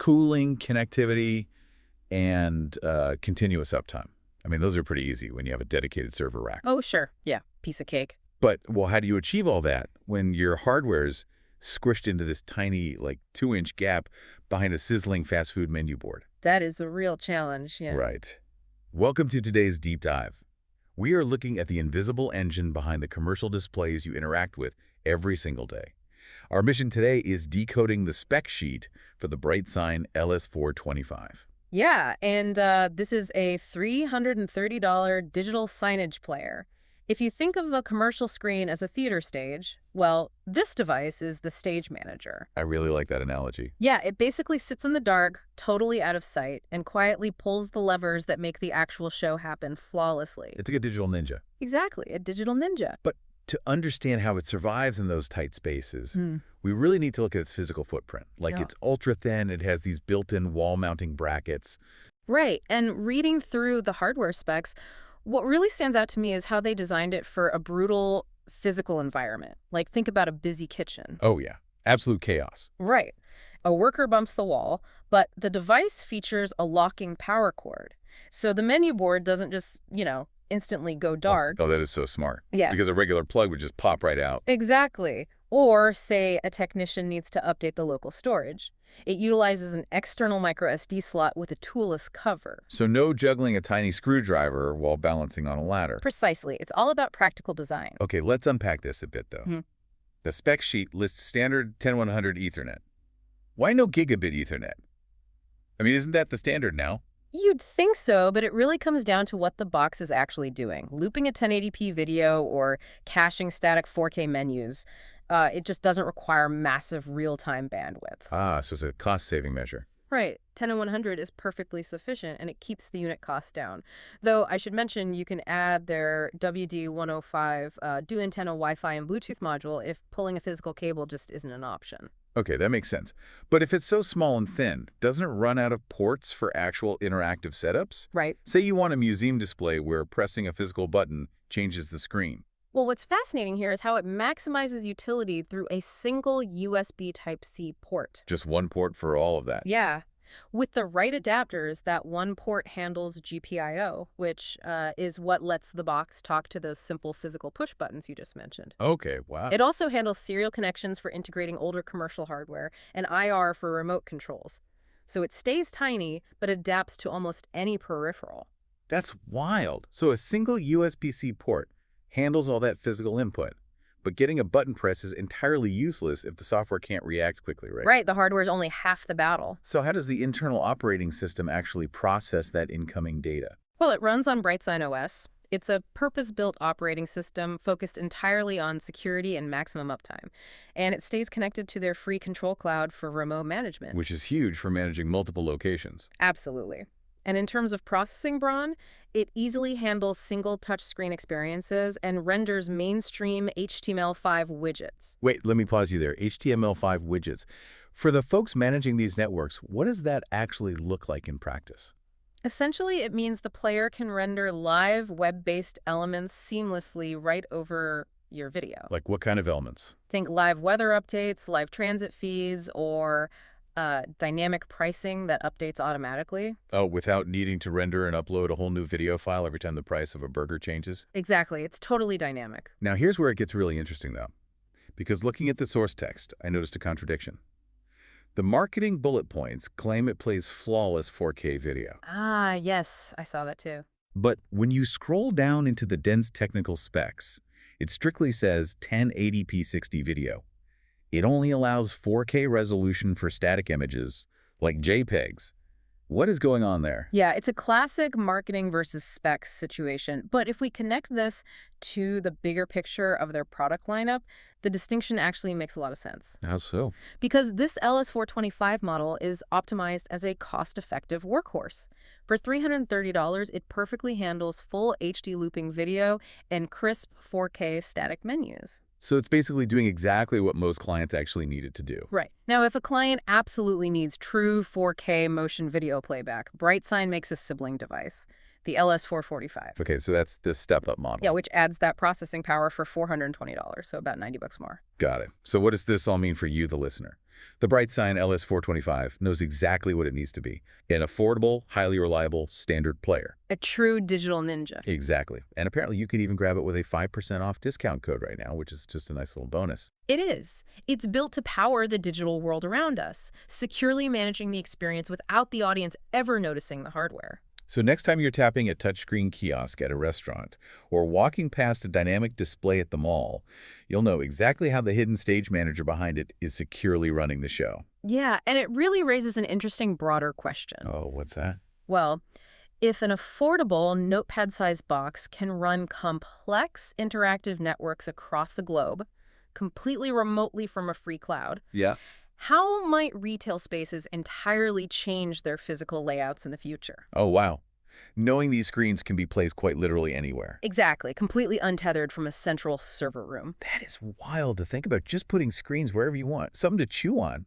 cooling, connectivity, and continuous uptime. I mean, those are pretty easy when you have a dedicated server rack. Oh, sure. Yeah, piece of cake. But, well, how do you achieve all that when your hardware's squished into this tiny, like, 2-inch gap behind a sizzling fast food menu board? That is a real challenge, yeah. Right. Welcome to today's deep dive. We are looking at the invisible engine behind the commercial displays you interact with every single day. Our mission today is decoding the spec sheet for the BrightSign LS425. Yeah, and this is a $330 digital signage player. If you think of a commercial screen as a theater stage, well, this device is the stage manager. I really like that analogy. Yeah, it basically sits in the dark, totally out of sight, and quietly pulls the levers that make the actual show happen flawlessly. It's like a digital ninja. Exactly, a digital ninja. But to understand how it survives in those tight spaces, we really need to look at its physical footprint. Like, it's ultra thin, it has these built-in wall-mounting brackets. Right, and reading through the hardware specs, what really stands out to me is how they designed it for a brutal physical environment. Like, think about a busy kitchen. Oh, yeah. Absolute chaos. Right. A worker bumps the wall, but the device features a locking power cord. So the menu board doesn't just, instantly go dark. Oh, that is so smart. Yeah. Because a regular plug would just pop right out. Exactly. Or, say, a technician needs to update the local storage. It utilizes an external microSD slot with a toolless cover. So no juggling a tiny screwdriver while balancing on a ladder. Precisely. It's all about practical design. Okay, let's unpack this a bit, though. The spec sheet lists standard 10100 Ethernet. Why no gigabit Ethernet? I mean, isn't that the standard now? You'd think so, but it really comes down to what the box is actually doing. Looping a 1080p video or caching static 4K menus. It just doesn't require massive real-time bandwidth. Ah, so it's a cost-saving measure. Right. 10100 is perfectly sufficient, and it keeps the unit cost down. Though I should mention you can add their WD105 dual antenna Wi-Fi and Bluetooth module if pulling a physical cable just isn't an option. Okay, that makes sense. But if it's so small and thin, doesn't it run out of ports for actual interactive setups? Right. Say you want a museum display where pressing a physical button changes the screen. Well, what's fascinating here is how it maximizes utility through a single USB Type-C port. Just one port for all of that. Yeah. With the right adapters, that one port handles GPIO, which is what lets the box talk to those simple physical push buttons you just mentioned. Okay, wow. It also handles serial connections for integrating older commercial hardware and IR for remote controls. So it stays tiny, but adapts to almost any peripheral. That's wild. So a single USB-C port handles all that physical input, but getting a button press is entirely useless if the software can't react quickly, right? Right, the hardware is only half the battle. So how does the internal operating system actually process that incoming data? Well, it runs on BrightSign OS. It's a purpose-built operating system focused entirely on security and maximum uptime. And it stays connected to their free control cloud for remote management. Which is huge for managing multiple locations. Absolutely. And in terms of processing brawn, it easily handles single touchscreen experiences and renders mainstream HTML5 widgets. Wait, let me pause you there. HTML5 widgets. For the folks managing these networks, what does that actually look like in practice? Essentially, it means the player can render live web-based elements seamlessly right over your video. Like what kind of elements? Think live weather updates, live transit feeds, or dynamic pricing that updates automatically. Oh, without needing to render and upload a whole new video file every time the price of a burger changes? Exactly. It's totally dynamic. Now, here's where it gets really interesting, though. Because looking at the source text, I noticed a contradiction. The marketing bullet points claim it plays flawless 4K video. Ah, yes. I saw that too. But when you scroll down into the dense technical specs, it strictly says 1080p 60 video. It only allows 4K resolution for static images, like JPEGs. What is going on there? Yeah, it's a classic marketing versus specs situation. But if we connect this to the bigger picture of their product lineup, the distinction actually makes a lot of sense. How so? Because this LS425 model is optimized as a cost-effective workhorse. For $330, it perfectly handles full HD looping video and crisp 4K static menus. So it's basically doing exactly what most clients actually need it to do. Right. Now, if a client absolutely needs true 4K motion video playback, BrightSign makes a sibling device, the LS445. Okay, so that's this step-up model. Yeah, which adds that processing power for $420, so about $90 more. Got it. So what does this all mean for you, the listener? The BrightSign LS425 knows exactly what it needs to be. An affordable, highly reliable, standard player. A true digital ninja. Exactly. And apparently you can even grab it with a 5% off discount code right now, which is just a nice little bonus. It is. It's built to power the digital world around us, securely managing the experience without the audience ever noticing the hardware. So next time you're tapping a touchscreen kiosk at a restaurant or walking past a dynamic display at the mall, you'll know exactly how the hidden stage manager behind it is securely running the show. Yeah, and it really raises an interesting broader question. Oh, what's that? Well, if an affordable notepad-sized box can run complex interactive networks across the globe, completely remotely from a free cloud, Yeah. how might retail spaces entirely change their physical layouts in the future? Oh, wow. Knowing these screens can be placed quite literally anywhere. Exactly, completely untethered from a central server room. That is wild to think about, just putting screens wherever you want, something to chew on.